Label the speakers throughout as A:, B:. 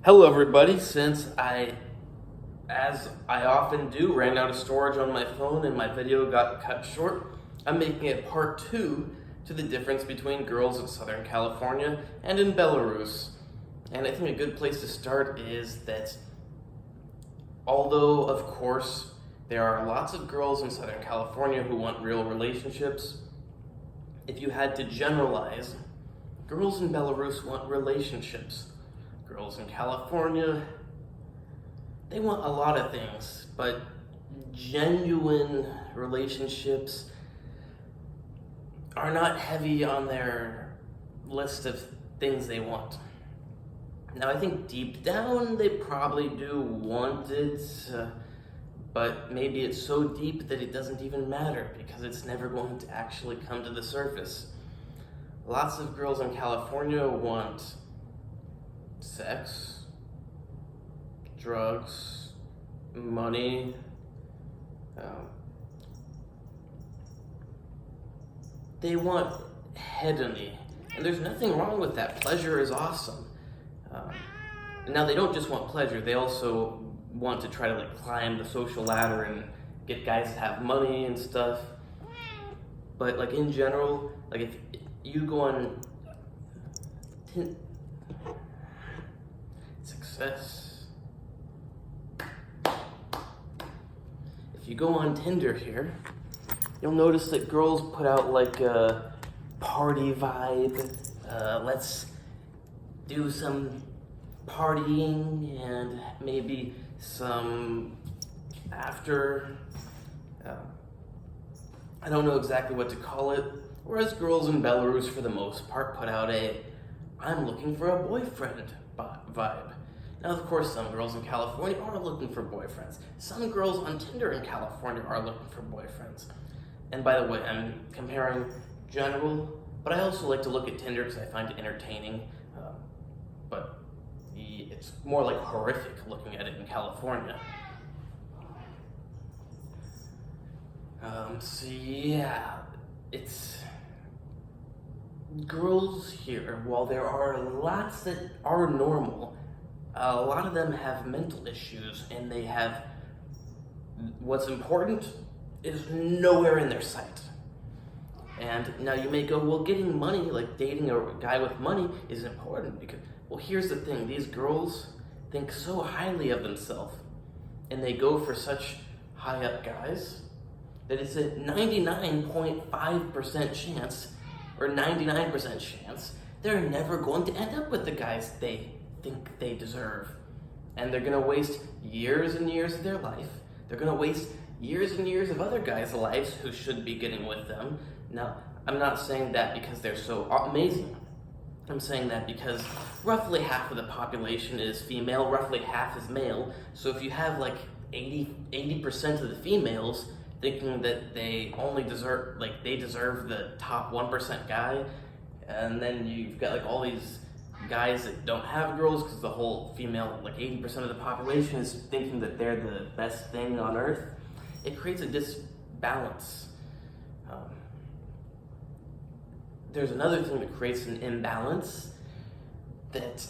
A: Hello everybody, as I often do, ran out of storage on my phone and my video got cut short, I'm making it part 2 to the difference between girls in Southern California and in Belarus. And I think a good place to start is that although, of course, there are lots of girls in Southern California who want real relationships, if you had to generalize, girls in Belarus want relationships. Girls in California, they want a lot of things, but genuine relationships are not heavy on their list of things they want. Now, I think deep down they probably do want it, but maybe it's so deep that it doesn't even matter because it's never going to actually come to the surface. Lots of girls in California want sex, drugs, money. They want hedony, and there's nothing wrong with that. Pleasure is awesome. Now they don't just want pleasure; they also want to try to climb the social ladder and get guys to have money and stuff. But in general, if you go on success. If you go on Tinder here, you'll notice that girls put out a party vibe. Let's do some partying and maybe some after. I don't know exactly what to call it. Whereas girls in Belarus, for the most part, put out I'm looking for a boyfriend vibe. Now, of course, some girls in California are looking for boyfriends. Some girls on Tinder in California are looking for boyfriends. And by the way, I'm comparing general, but I also like to look at Tinder because I find it entertaining. But it's more horrific looking at it in California. So yeah, it's girls here, while there are lots that are normal, a lot of them have mental issues, and they have what's important is nowhere in their sight. And now you may go, well, getting money, dating a guy with money, is important because, well, here's the thing: these girls think so highly of themselves, and they go for such high up guys that it's a 99.5% chance or 99% chance they're never going to end up with the guys they think they deserve. And they're gonna waste years and years of their life. They're gonna waste years and years of other guys' lives who should be getting with them. Now, I'm not saying that because they're so amazing. I'm saying that because roughly half of the population is female, roughly half is male. So if you have 80% of the females thinking that they only deserve, they deserve the top 1% guy, and then you've got all these guys that don't have girls because the whole female, 80% of the population is thinking that they're the best thing on earth, it creates a disbalance. There's another thing that creates an imbalance that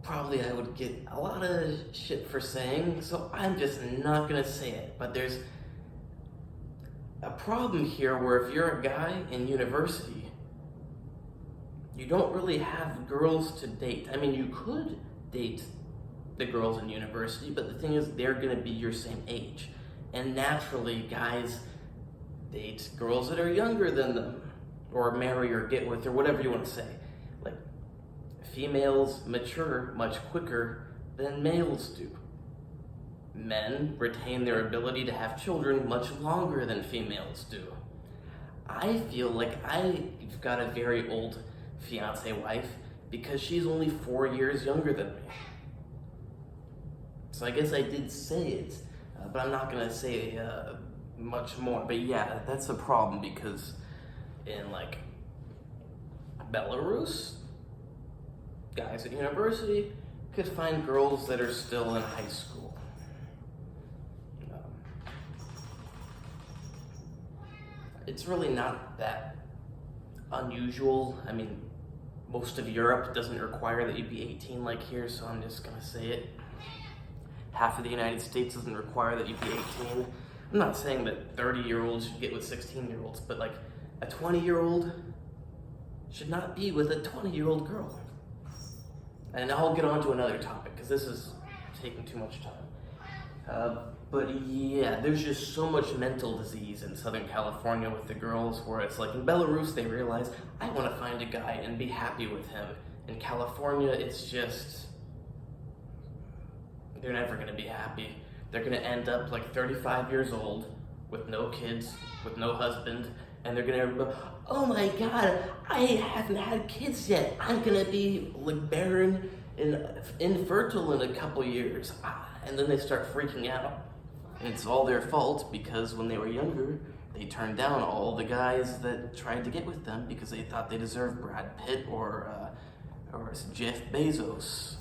A: probably I would get a lot of shit for saying, so I'm just not gonna say it, but there's a problem here where if you're a guy in university, you don't really have girls to date. I mean, you could date the girls in university, but the thing is, they're gonna be your same age. And naturally, guys date girls that are younger than them, or marry or get with, or whatever you want to say. Females mature much quicker than males do. Men retain their ability to have children much longer than females do. I feel like I've got a very old fiance wife because she's only 4 years younger than me. So I guess I did say it, but I'm not gonna say much more. But yeah, that's a problem because in Belarus, guys at university could find girls that are still in high school. It's really not that unusual. I mean, Most of Europe doesn't require that you be 18 like here, so I'm just gonna say it. Half of the United States doesn't require that you be 18. I'm not saying that 30-year-olds should get with 16-year-olds, but like a 20-year-old should not be with a 20-year-old girl. And I'll get on to another topic because this is taking too much time. But yeah, there's just so much mental disease in Southern California with the girls, where it's like in Belarus they realize, I want to find a guy and be happy with him. In California, it's just, they're never going to be happy. They're going to end up like 35 years old with no kids, with no husband, and they're going to go, oh my god, I haven't had kids yet. I'm going to be like barren and infertile in a couple years. And then they start freaking out. And it's all their fault because when they were younger, they turned down all the guys that tried to get with them because they thought they deserved Brad Pitt or Jeff Bezos.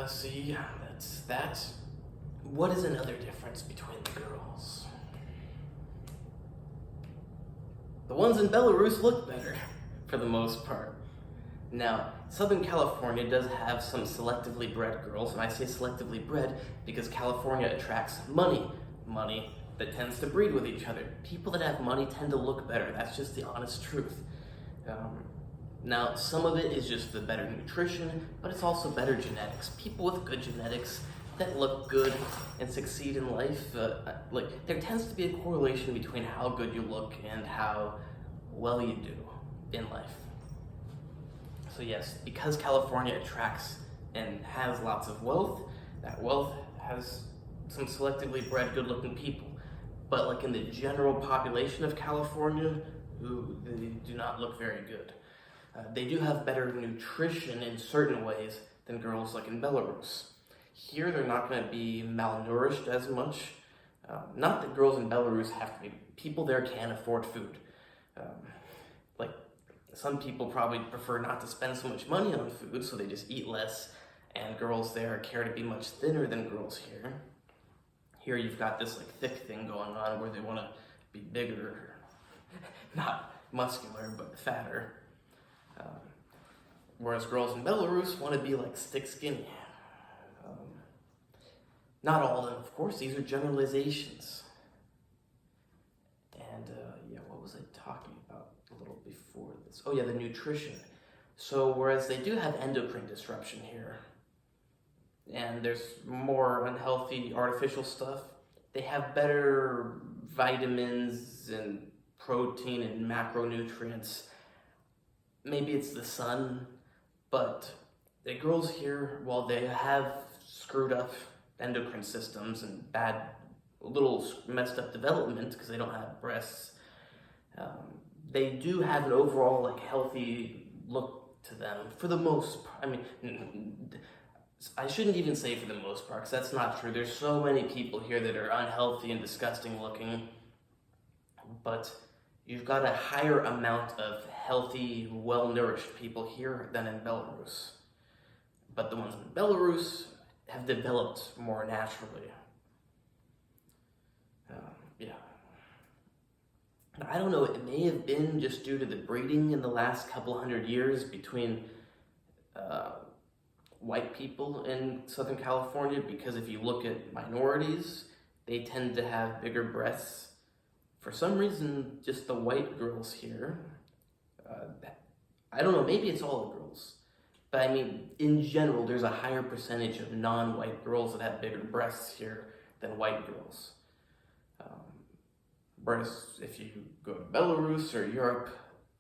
A: So yeah, that's. What is another difference between the girls? The ones in Belarus look better, for the most part. Now, Southern California does have some selectively bred girls, and I say selectively bred because California attracts money that tends to breed with each other. People that have money tend to look better. That's just the honest truth. Now, some of it is just the better nutrition, but it's also better genetics. People with good genetics that look good and succeed in life, like there tends to be a correlation between how good you look and how well you do in life. So yes, because California attracts and has lots of wealth, that wealth has some selectively bred good-looking people. But like in the general population of California, they do not look very good. They do have better nutrition in certain ways than girls like in Belarus. Here, they're not going to be malnourished as much. Not that girls in Belarus have to be. People there can afford food. Like, some people probably prefer not to spend so much money on food, so they just eat less, and girls there care to be much thinner than girls here. Here you've got this like thick thing going on where they want to be bigger, not muscular, but fatter. Whereas girls in Belarus want to be like stick skinny. Not all of them, of course, these are generalizations. And yeah, what was I talking about a little before this? Oh yeah, the nutrition. So whereas they do have endocrine disruption here, and there's more unhealthy artificial stuff, they have better vitamins and protein and macronutrients. Maybe it's the sun, but the girls here, while they have screwed up endocrine systems and bad, little messed up development because they don't have breasts, they do have an overall like healthy look to them for the most part. I mean, I shouldn't even say for the most part because that's not true. There's so many people here that are unhealthy and disgusting looking, but you've got a higher amount of healthy, well-nourished people here than in Belarus. But the ones in Belarus have developed more naturally. Yeah. I don't know, it may have been just due to the breeding in the last couple hundred years between white people in Southern California, because if you look at minorities, they tend to have bigger breasts. For some reason, just the white girls here, I don't know, maybe it's all the girls, but I mean, in general, there's a higher percentage of non-white girls that have bigger breasts here than white girls. Whereas if you go to Belarus or Europe,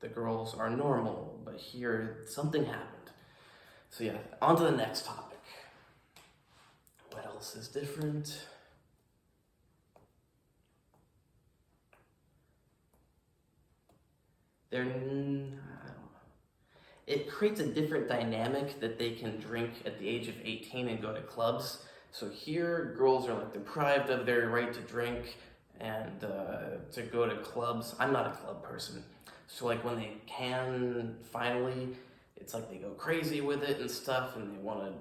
A: the girls are normal, but here something happened. So yeah, on to the next topic. What else is different? I don't know. It creates a different dynamic that they can drink at the age of 18 and go to clubs. So here, girls are like deprived of their right to drink and to go to clubs. I'm not a club person. So like when they can finally, it's like they go crazy with it and stuff, and they want to,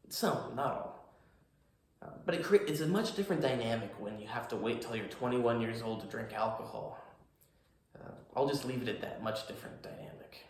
A: some, not all. But it's a much different dynamic when you have to wait till you're 21 years old to drink alcohol. I'll just leave it at that. Much different dynamic.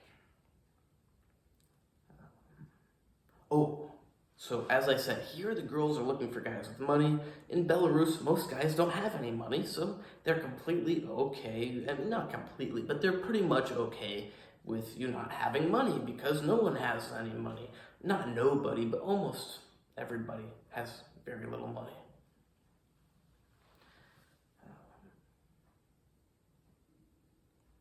A: Oh, so as I said, here the girls are looking for guys with money. In Belarus, most guys don't have any money, so they're completely okay. I mean, not completely, but they're pretty much okay with you not having money because no one has any money. Not nobody, but almost everybody has very little money.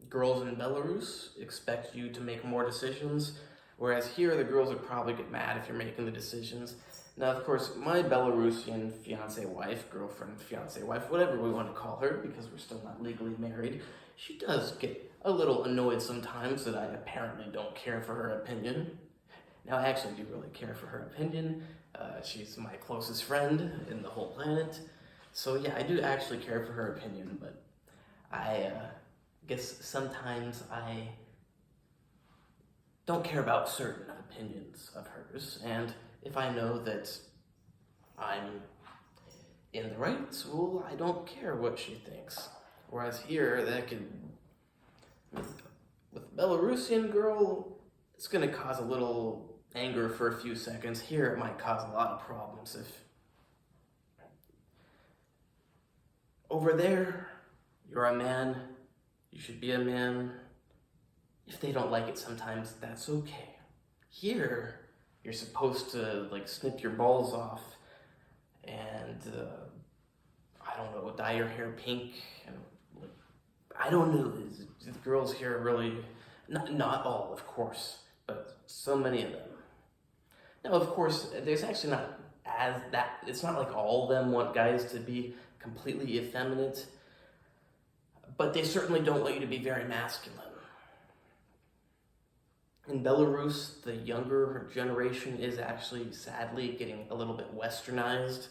A: Girls in Belarus expect you to make more decisions, whereas here the girls would probably get mad if you're making the decisions. Now, of course, my Belarusian fiance-wife, girlfriend, fiance-wife, whatever we want to call her, because we're still not legally married, she does get a little annoyed sometimes that I apparently don't care for her opinion. Now, I actually do really care for her opinion. She's my closest friend in the whole planet. So yeah, I do actually care for her opinion, but I guess sometimes I don't care about certain opinions of hers, and if I know that I'm in the right school, I don't care what she thinks. Whereas here, that could, with Belarusian girl, it's gonna cause a little anger for a few seconds. Here, it might cause a lot of problems if over there, you're a man, you should be a man. If they don't like it sometimes, that's okay. Here, you're supposed to like snip your balls off and I don't know, dye your hair pink and like, I don't know. The girls here really, not all, of course, but so many of them. Now, of course, there's actually not as that. It's not like all of them want guys to be completely effeminate, but they certainly don't want you to be very masculine. In Belarus, the younger generation is actually, sadly, getting a little bit westernized.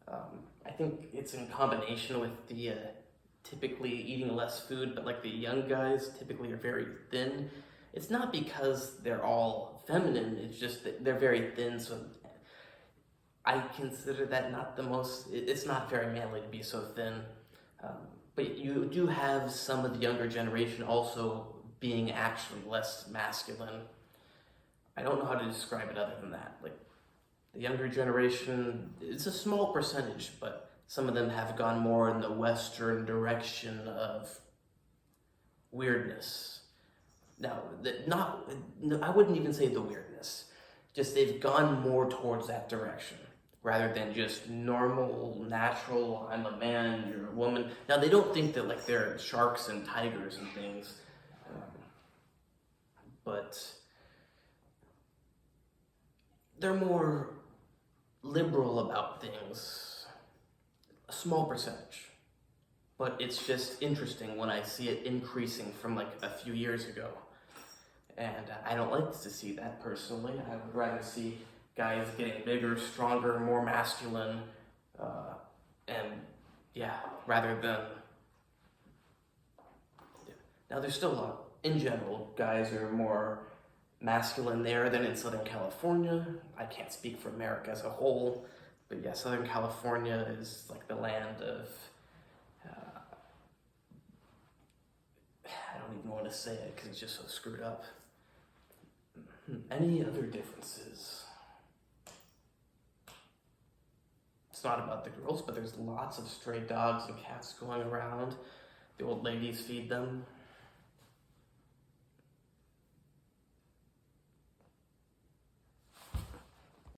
A: I think it's in combination with the typically eating less food, but like the young guys typically are very thin. It's not because they're all feminine, it's just that they're very thin, so I consider that not the most, it's not very manly to be so thin. But you do have some of the younger generation also being actually less masculine. I don't know how to describe it other than that. Like, the younger generation, it's a small percentage, but some of them have gone more in the Western direction of weirdness. Now, I wouldn't even say the weirdness. Just they've gone more towards that direction rather than just normal, natural, I'm a man, you're a woman. Now, they don't think that like they're sharks and tigers and things, but they're more liberal about things, a small percentage. But it's just interesting when I see it increasing from like a few years ago. And I don't like to see that personally. I would rather see guys getting bigger, stronger, more masculine, and yeah, rather than, yeah. Now there's still a lot, in general, guys are more masculine there than in Southern California. I can't speak for America as a whole, but yeah, Southern California is like the land of, I don't even want to say it because it's just so screwed up. Any other differences? It's not about the girls, but there's lots of stray dogs and cats going around. The old ladies feed them.